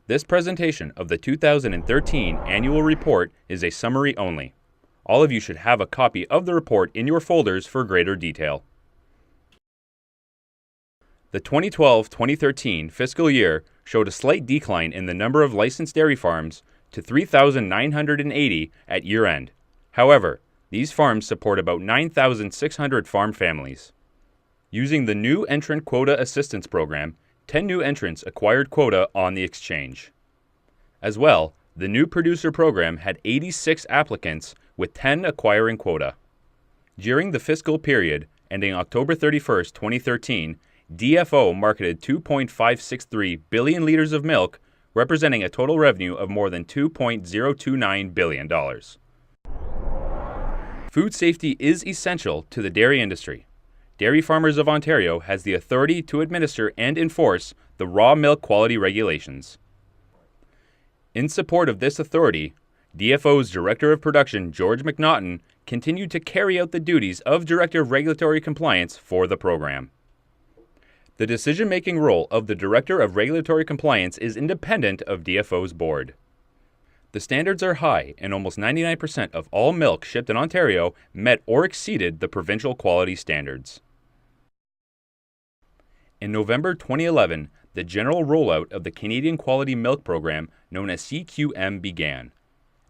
This presentation of the 2013 annual report is a summary only. All of you should have a copy of the report in your folders for greater detail. The 2012-2013 fiscal year showed a slight decline in the number of licensed dairy farms to 3,980 at year-end. However, these farms support about 9,600 farm families. Using the new entrant quota assistance program, 10 new entrants acquired quota on the exchange. As well, the new producer program had 86 applicants, with 10 acquiring quota. During the fiscal period ending October 31, 2013, DFO marketed 2.563 billion liters of milk, representing a total revenue of more than $2.029 billion. Food safety is essential to the dairy industry. Dairy Farmers of Ontario has the authority to administer and enforce the raw milk quality regulations. In support of this authority, DFO's Director of Production, George McNaughton, continued to carry out the duties of Director of Regulatory Compliance for the program. The decision-making role of the Director of Regulatory Compliance is independent of DFO's board. The standards are high, and almost 99% of all milk shipped in Ontario met or exceeded the provincial quality standards. In November 2011, the general rollout of the Canadian Quality Milk Program, known as CQM, began.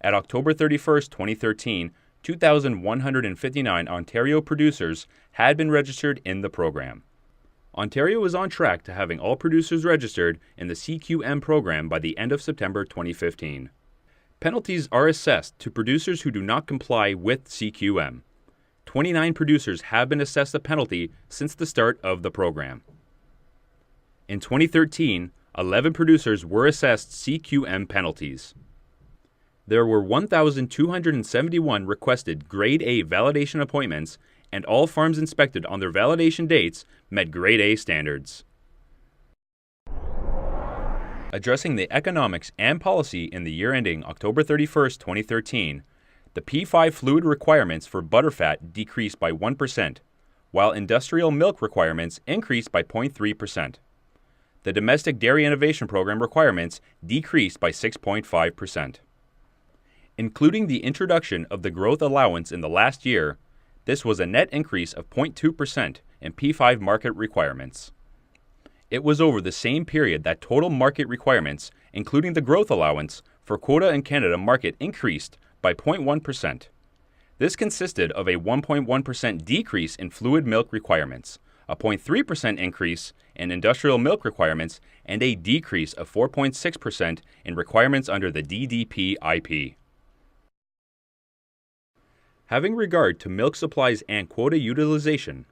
At October 31, 2013, 2,159 Ontario producers had been registered in the program. Ontario is on track to having all producers registered in the CQM program by the end of September 2015. Penalties are assessed to producers who do not comply with CQM. 29 producers have been assessed a penalty since the start of the program. In 2013, 11 producers were assessed CQM penalties. There were 1,271 requested Grade A validation appointments, and all farms inspected on their validation dates met Grade A standards. Addressing the economics and policy in the year ending October 31, 2013, the P5 fluid requirements for butterfat decreased by 1%, while industrial milk requirements increased by 0.3%. The Domestic Dairy Innovation Program requirements decreased by 6.5%. Including the introduction of the growth allowance in the last year, this was a net increase of 0.2% in P5 market requirements. It was over the same period that total market requirements, including the growth allowance, for quota in Canada market increased by 0.1%. This consisted of a 1.1% decrease in fluid milk requirements, a 0.3% increase in industrial milk requirements, and a decrease of 4.6% in requirements under the DDP-IP. Having regard to milk supplies and quota utilization,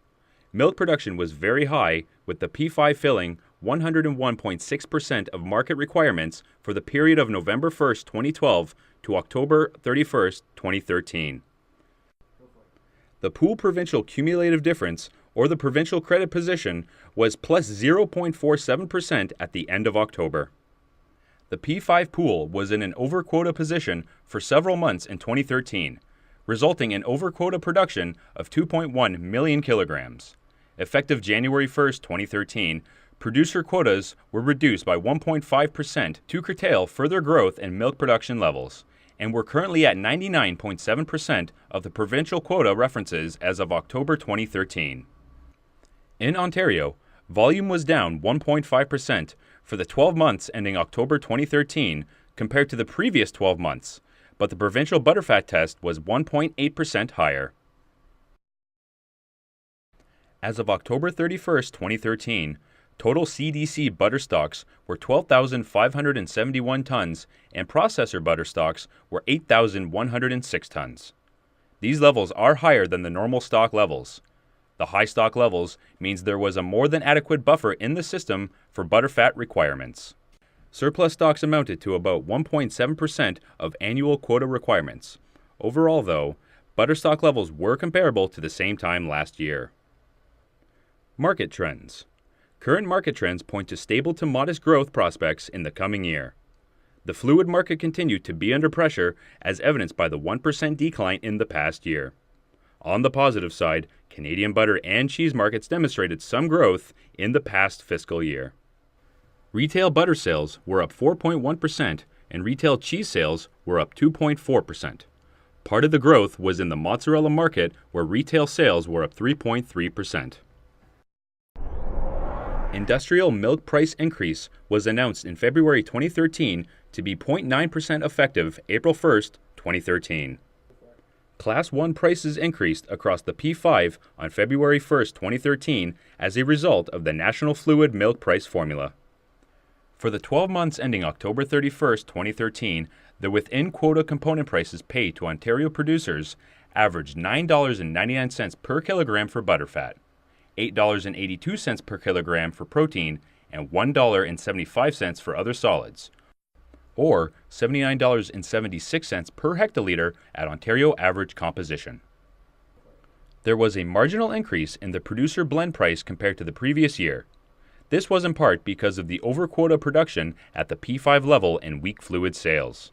milk production was very high, with the P5 filling 101.6% of market requirements for the period of November 1, 2012 to October 31, 2013. The pool provincial cumulative difference, or the provincial credit position, was plus 0.47% at the end of October. The P5 pool was in an over-quota position for several months in 2013, resulting in over-quota production of 2.1 million kilograms. Effective January 1, 2013, producer quotas were reduced by 1.5% to curtail further growth in milk production levels, and were currently at 99.7% of the provincial quota references as of October 2013. In Ontario, volume was down 1.5% for the 12 months ending October 2013 compared to the previous 12 months, but the provincial butterfat test was 1.8% higher. As of October 31, 2013, total CDC butter stocks were 12,571 tons and processor butter stocks were 8,106 tons. These levels are higher than the normal stock levels. The high stock levels means there was a more than adequate buffer in the system for butterfat requirements. Surplus stocks amounted to about 1.7% of annual quota requirements. Overall, though, butter stock levels were comparable to the same time last year. Market trends. Current market trends point to stable to modest growth prospects in the coming year. The fluid market continued to be under pressure, as evidenced by the 1% decline in the past year. On the positive side, Canadian butter and cheese markets demonstrated some growth in the past fiscal year. Retail butter sales were up 4.1%, and retail cheese sales were up 2.4%. Part of the growth was in the mozzarella market, where retail sales were up 3.3%. Industrial milk price increase was announced in February 2013 to be 0.9% effective April 1, 2013. Class 1 prices increased across the P5 on February 1, 2013 as a result of the National Fluid Milk Price Formula. For the 12 months ending October 31, 2013, the within-quota component prices paid to Ontario producers averaged $9.99 per kilogram for butterfat, $8.82 per kilogram for protein, and $1.75 for other solids, or $79.76 per hectoliter at Ontario average composition. There was a marginal increase in the producer blend price compared to the previous year. This was in part because of the over-quota production at the P5 level and weak fluid sales.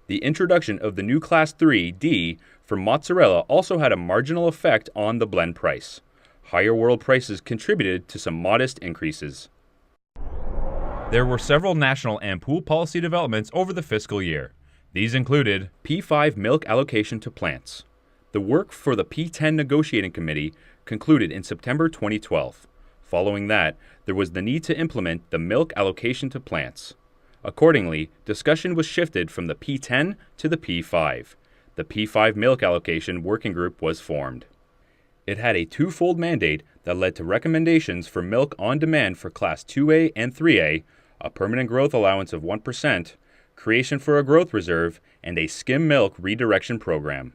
The introduction of the new Class 3D for mozzarella also had a marginal effect on the blend price. Higher world prices contributed to some modest increases. There were several national and pool policy developments over the fiscal year. These included P5 milk allocation to plants. The work for the P10 negotiating committee concluded in September 2012. Following that, there was the need to implement the milk allocation to plants. Accordingly, discussion was shifted from the P10 to the P5. The P5 milk allocation working group was formed. It had a twofold mandate that led to recommendations for milk on demand for Class 2A and 3A, a permanent growth allowance of 1%, creation for a growth reserve, and a skim milk redirection program.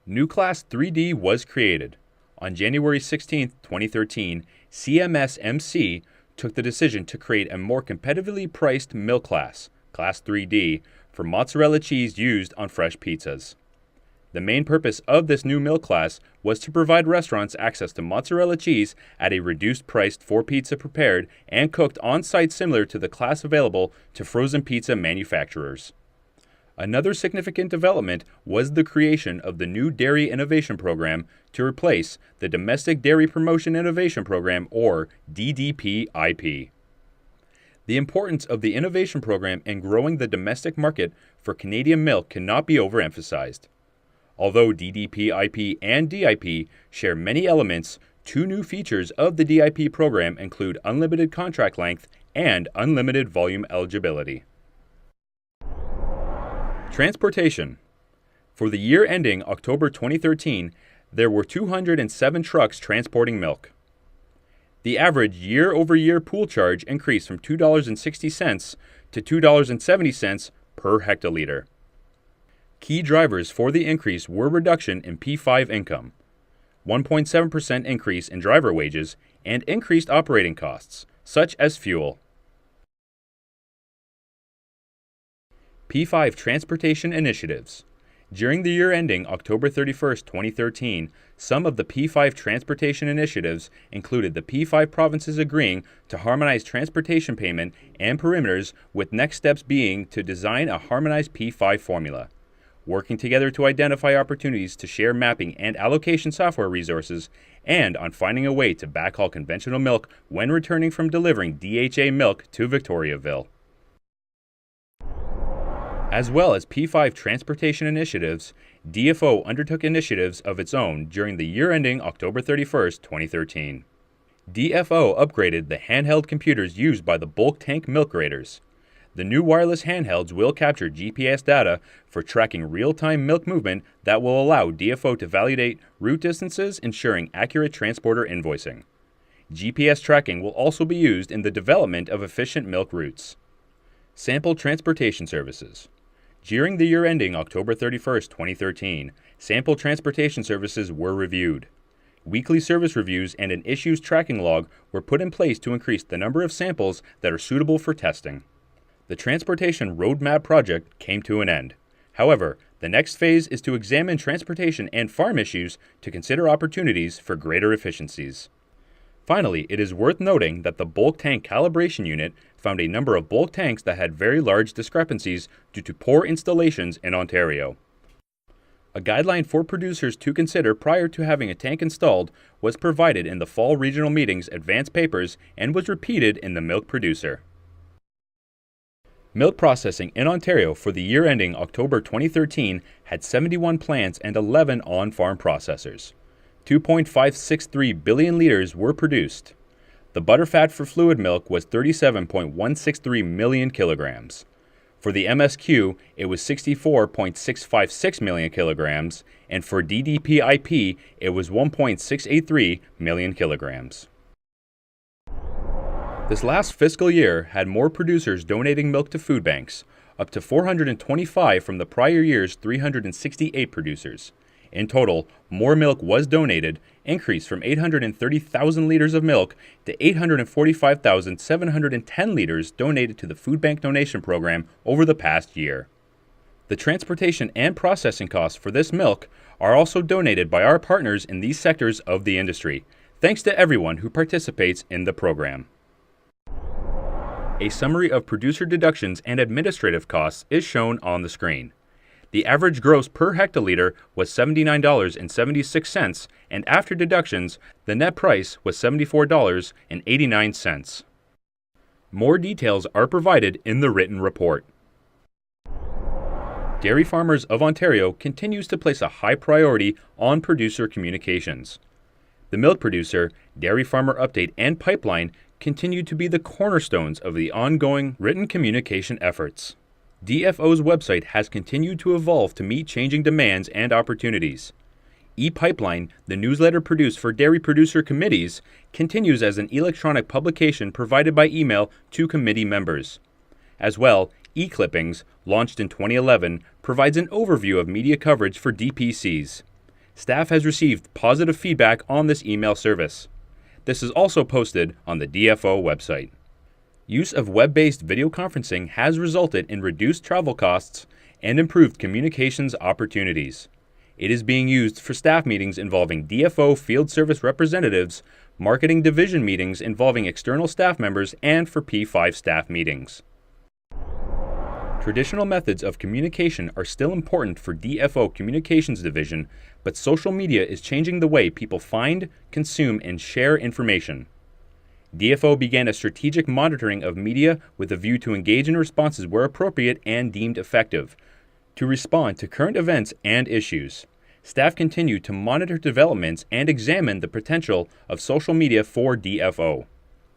New Class 3D was created. On January 16, 2013, CMS-MC took the decision to create a more competitively priced milk class, Class 3D, for mozzarella cheese used on fresh pizzas. The main purpose of this new milk class was to provide restaurants access to mozzarella cheese at a reduced price for pizza prepared and cooked on-site, similar to the class available to frozen pizza manufacturers. Another significant development was the creation of the new Dairy Innovation Program to replace the Domestic Dairy Promotion Innovation Program, or DDP-IP. The importance of the innovation program in growing the domestic market for Canadian milk cannot be overemphasized. Although DDP-IP and DIP share many elements, two new features of the DIP program include unlimited contract length and unlimited volume eligibility. Transportation. For the year ending October 2013, there were 207 trucks transporting milk. The average year-over-year pool charge increased from $2.60 to $2.70 per hectoliter. Key drivers for the increase were reduction in P5 income, 1.7% increase in driver wages, and increased operating costs, such as fuel. P5 Transportation Initiatives. During the year ending October 31, 2013, some of the P5 transportation initiatives included the P5 provinces agreeing to harmonize transportation payment and perimeters, with next steps being to design a harmonized P5 formula, working together to identify opportunities to share mapping and allocation software resources, and on finding a way to backhaul conventional milk when returning from delivering DHA milk to Victoriaville. As well as P5 transportation initiatives, DFO undertook initiatives of its own during the year ending October 31, 2013. DFO upgraded the handheld computers used by the bulk tank milk graders. The new wireless handhelds will capture GPS data for tracking real-time milk movement that will allow DFO to validate route distances, ensuring accurate transporter invoicing. GPS tracking will also be used in the development of efficient milk routes. Sample transportation services. During the year ending October 31, 2013, sample transportation services were reviewed. Weekly service reviews and an issues tracking log were put in place to increase the number of samples that are suitable for testing. The Transportation Roadmap project came to an end. However, the next phase is to examine transportation and farm issues to consider opportunities for greater efficiencies. Finally, it is worth noting that the bulk tank calibration unit found a number of bulk tanks that had very large discrepancies due to poor installations in Ontario. A guideline for producers to consider prior to having a tank installed was provided in the Fall Regional Meetings advance papers and was repeated in the Milk Producer. Milk processing in Ontario for the year ending October 2013 had 71 plants and 11 on-farm processors. 2.563 billion liters were produced. The butterfat for fluid milk was 37.163 million kilograms. For the MSQ, it was 64.656 million kilograms, and for DDP-IP, it was 1.683 million kilograms. This last fiscal year had more producers donating milk to food banks, up to 425 from the prior year's 368 producers. In total, more milk was donated, increased from 830,000 liters of milk to 845,710 liters donated to the Food Bank Donation Program over the past year. The transportation and processing costs for this milk are also donated by our partners in these sectors of the industry, thanks to everyone who participates in the program. A summary of producer deductions and administrative costs is shown on the screen. The average gross per hectoliter was $79.76, and after deductions, the net price was $74.89. More details are provided in the written report. Dairy Farmers of Ontario continues to place a high priority on producer communications. The Milk Producer, Dairy Farmer Update, and Pipeline continue to be the cornerstones of the ongoing written communication efforts. DFO's website has continued to evolve to meet changing demands and opportunities. ePipeline, the newsletter produced for dairy producer committees, continues as an electronic publication provided by email to committee members. As well, eClippings, launched in 2011, provides an overview of media coverage for DPCs. Staff has received positive feedback on this email service. This is also posted on the DFO website. Use of web-based video conferencing has resulted in reduced travel costs and improved communications opportunities. It is being used for staff meetings involving DFO field service representatives, marketing division meetings involving external staff members, and for P5 staff meetings. Traditional methods of communication are still important for DFO Communications Division, but social media is changing the way people find, consume, and share information. DFO began a strategic monitoring of media with a view to engage in responses where appropriate and deemed effective, to respond to current events and issues. Staff continue to monitor developments and examine the potential of social media for DFO.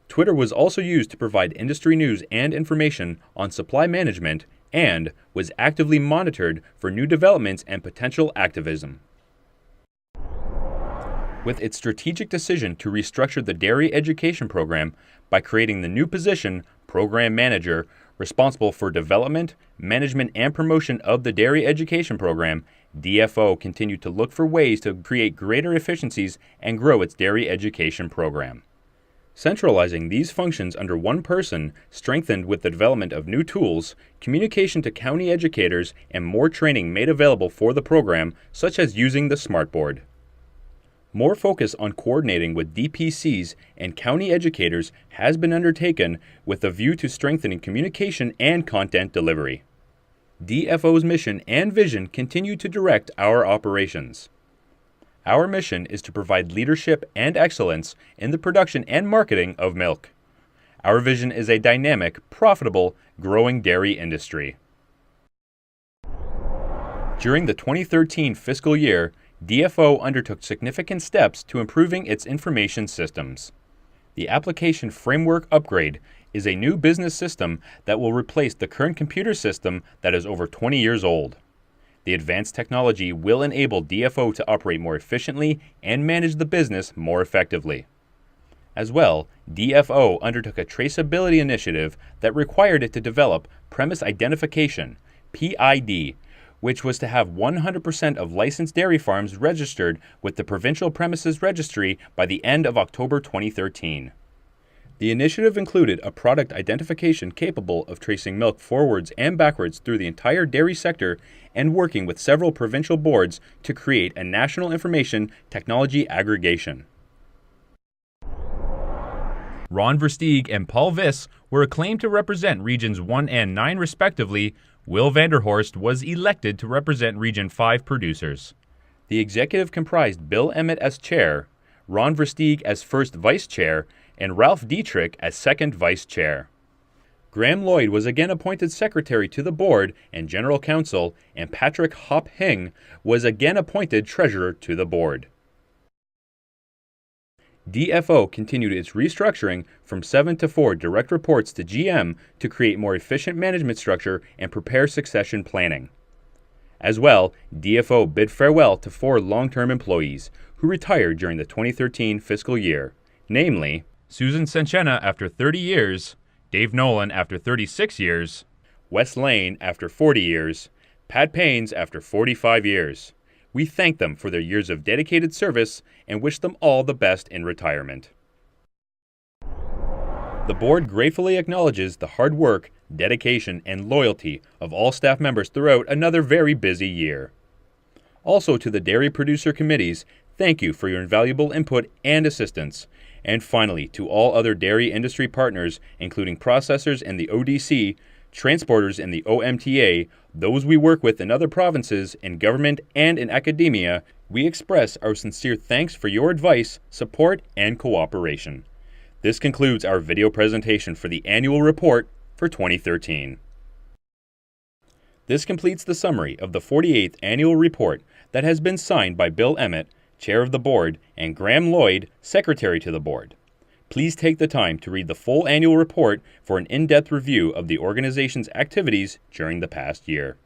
Twitter was also used to provide industry news and information on supply management and was actively monitored for new developments and potential activism. With its strategic decision to restructure the dairy education program by creating the new position, Program Manager, responsible for development, management, and promotion of the dairy education program, DFO continued to look for ways to create greater efficiencies and grow its dairy education program. Centralizing these functions under one person strengthened with the development of new tools, communication to county educators, and more training made available for the program, such as using the Smartboard. More focus on coordinating with DPCs and county educators has been undertaken with a view to strengthening communication and content delivery. DFO's mission and vision continue to direct our operations. Our mission is to provide leadership and excellence in the production and marketing of milk. Our vision is a dynamic, profitable, growing dairy industry. During the 2013 fiscal year, DFO undertook significant steps to improving its information systems. The Application Framework Upgrade is a new business system that will replace the current computer system that is over 20 years old. The advanced technology will enable DFO to operate more efficiently and manage the business more effectively. As well, DFO undertook a traceability initiative that required it to develop Premise Identification, PID, which was to have 100% of licensed dairy farms registered with the Provincial Premises Registry by the end of October 2013. The initiative included a product identification capable of tracing milk forwards and backwards through the entire dairy sector and working with several provincial boards to create a national information technology aggregation. Ron Versteeg and Paul Viss were acclaimed to represent Regions 1 and 9 respectively, Will Vanderhorst was elected to represent Region 5 producers. The executive comprised Bill Emmett as chair, Ron Versteeg as first vice chair, and Ralph Dietrich as second vice chair. Graham Lloyd was again appointed secretary to the board and general counsel, and Patrick Hop Hing was again appointed treasurer to the board. DFO continued its restructuring from 7 to 4 direct reports to GM to create more efficient management structure and prepare succession planning. As well, DFO bid farewell to 4 long-term employees who retired during the 2013 fiscal year, namely Susan Senchena after 30 years, Dave Nolan after 36 years, Wes Lane after 40 years, Pat Paines after 45 years. We thank them for their years of dedicated service and wish them all the best in retirement. The board gratefully acknowledges the hard work, dedication, and loyalty of all staff members throughout another very busy year. Also to the dairy producer committees, thank you for your invaluable input and assistance. And finally, to all other dairy industry partners, including processors in the ODC, transporters in the OMTA, those we work with in other provinces, in government, and in academia, we express our sincere thanks for your advice, support, and cooperation. This concludes our video presentation for the annual report for 2013. This completes the summary of the 48th annual report that has been signed by Bill Emmett, chair of the board, and Graham Lloyd, secretary to the board. Please take the time to read the full annual report for an in-depth review of the organization's activities during the past year.